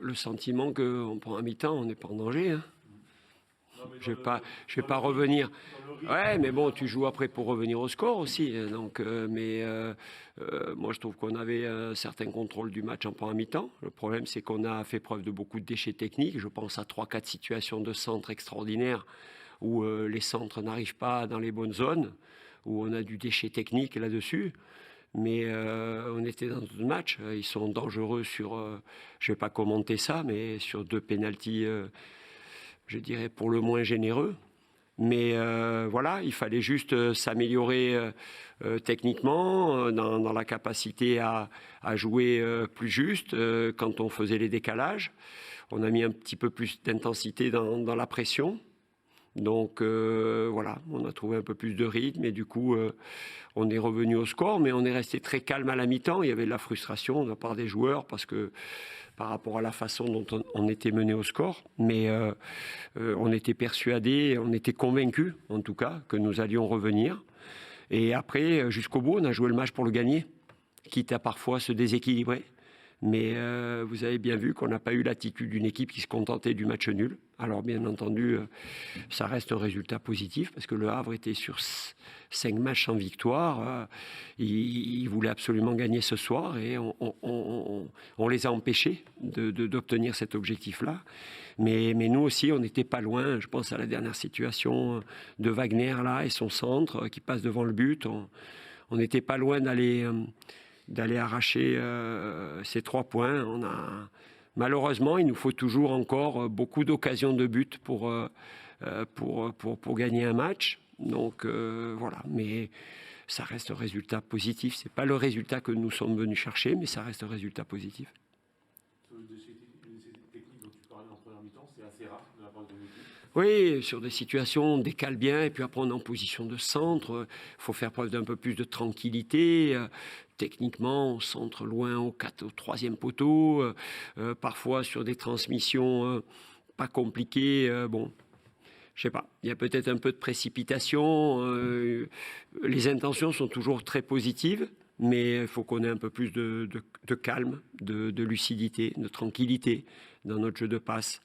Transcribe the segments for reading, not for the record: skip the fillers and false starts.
Le sentiment qu'en première mi-temps, on n'est pas en danger. Hein. Je vais pas revenir. Ouais, mais bon, tu joues après pour revenir au score aussi. Donc, moi, je trouve qu'on avait un certain contrôle du match en première mi-temps. Le problème, c'est qu'on a fait preuve de beaucoup de déchets techniques. Je pense à 3-4 situations de centre extraordinaires où les centres n'arrivent pas dans les bonnes zones, où on a du déchet technique là-dessus. Mais on était dans le match. Ils sont dangereux sur, je ne vais pas commenter ça, mais sur 2 pénaltys, je dirais pour le moins généreux. Mais voilà, il fallait juste s'améliorer techniquement, dans la capacité à jouer plus juste quand on faisait les décalages. On a mis un petit peu plus d'intensité dans la pression. Donc voilà, on a trouvé un peu plus de rythme et du coup on est revenu au score, mais on est resté très calme à la mi-temps. Il y avait de la frustration de la part des joueurs parce que par rapport à la façon dont on était mené au score, mais on était persuadés, on était convaincus en tout cas que nous allions revenir. Et après, jusqu'au bout, on a joué le match pour le gagner, quitte à parfois se déséquilibrer. Mais vous avez bien vu qu'on n'a pas eu l'attitude d'une équipe qui se contentait du match nul. Alors bien entendu, ça reste un résultat positif parce que le Havre était sur 5 matchs sans victoire. Il voulait absolument gagner ce soir et on les a empêchés d'obtenir cet objectif-là. Mais nous aussi, on n'était pas loin. Je pense à la dernière situation de Wagner là et son centre qui passe devant le but. On n'était pas loin d'aller arracher ces 3 points. Malheureusement, il nous faut toujours encore beaucoup d'occasions de but pour gagner un match. Donc voilà, mais ça reste un résultat positif. Ce n'est pas le résultat que nous sommes venus chercher, mais ça reste un résultat positif. Sur le déchet technique dont tu parlais en première mi-temps, c'est assez rare de la part de l'équipe. Oui, sur des situations, on décale bien et puis après on est en position de centre. Il faut faire preuve d'un peu plus de tranquillité. Techniquement, on centre loin au 3e poteau. Parfois sur des transmissions pas compliquées. Bon, je sais pas. Il y a peut-être un peu de précipitation. Les intentions sont toujours très positives. Mais il faut qu'on ait un peu plus de calme, de lucidité, de tranquillité dans notre jeu de passe.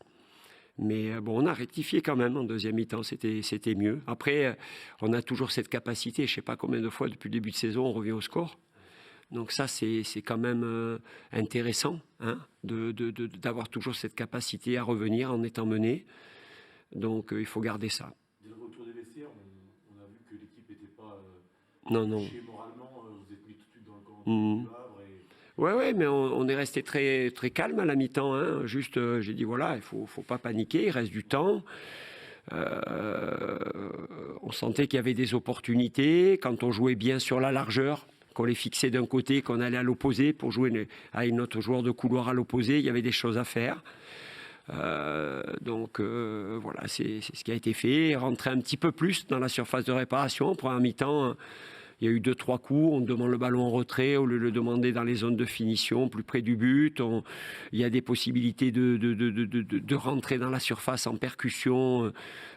Mais bon, on a rectifié quand même en deuxième mi-temps, c'était mieux. Après, on a toujours cette capacité, je ne sais pas combien de fois depuis le début de saison, on revient au score. Donc ça, c'est quand même intéressant hein, d'avoir toujours cette capacité à revenir en étant mené. Donc il faut garder ça. Dès le retour des vestiaires, on a vu que l'équipe n'était pas non. moralement. Vous êtes mis tout de suite dans le camp du Havre. Ouais, mais on est resté très, très calme à la mi-temps. Hein. Juste, j'ai dit voilà, il faut pas paniquer, il reste du temps. On sentait qu'il y avait des opportunités. Quand on jouait bien sur la largeur, qu'on les fixait d'un côté, qu'on allait à l'opposé pour jouer à une autre joueur de couloir à l'opposé, il y avait des choses à faire. Donc voilà, c'est ce qui a été fait. Rentrer un petit peu plus dans la surface de réparation. En première mi-temps, il y a eu 2-3 coups, on demande le ballon en retrait au lieu de le demander dans les zones de finition, plus près du but. Il y a des possibilités de rentrer dans la surface en percussion.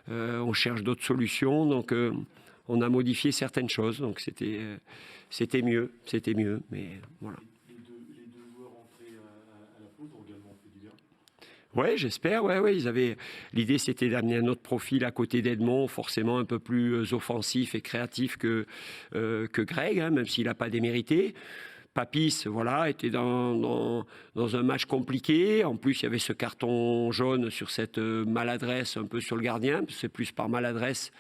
On cherche d'autres solutions. Donc on a modifié certaines choses. Donc c'était mieux. Mais voilà. Les deux joueurs entrés à la pause ont également fait du bien. Oui, j'espère. Ouais. L'idée, c'était d'amener un autre profil à côté d'Edmond, forcément un peu plus offensif et créatif que Greg, hein, même s'il n'a pas démérité. Papis, voilà, était dans un match compliqué. En plus, il y avait ce carton jaune sur cette maladresse un peu sur le gardien. C'est plus par maladresse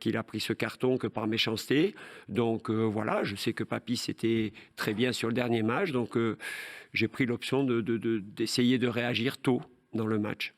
qu'il a pris ce carton que par méchanceté. Donc voilà, je sais que Papis était très bien sur le dernier match. Donc j'ai pris l'option d'essayer de réagir tôt dans le match.